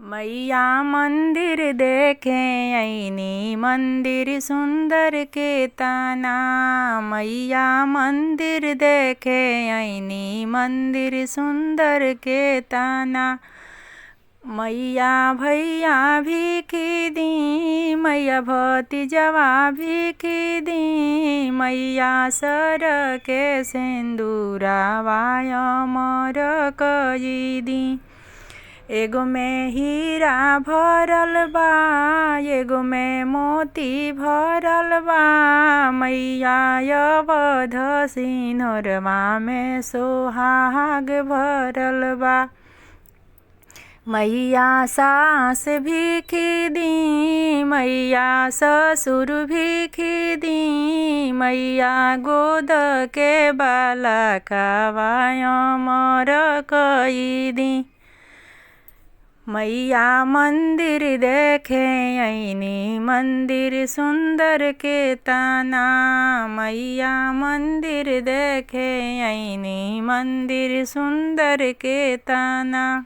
मैया मंदिर देखे ऐनी मंदिर सुंदर के तना। मैया मंदिर देखे ऐनी मंदिर सुंदर के तना। मैया भैया भीखी दी, मैया भतीजवा भीखी दी। मैया सर के सिंदूरावा अमर कई दी। एगो में हीरा भरल बा, एगो में मोती भरल बा। मैया अवध सिंहरवा में सोहाग भरल बा। मैया सास भीखी दी, मैया ससुर भीखी दी। मैया गोद के बालकवा अमर कई दी। मैया मंदिर देखे ऐनी मंदिर सुंदर के तना। मैया मंदिर देखे ऐनी मंदिर सुंदर के तना।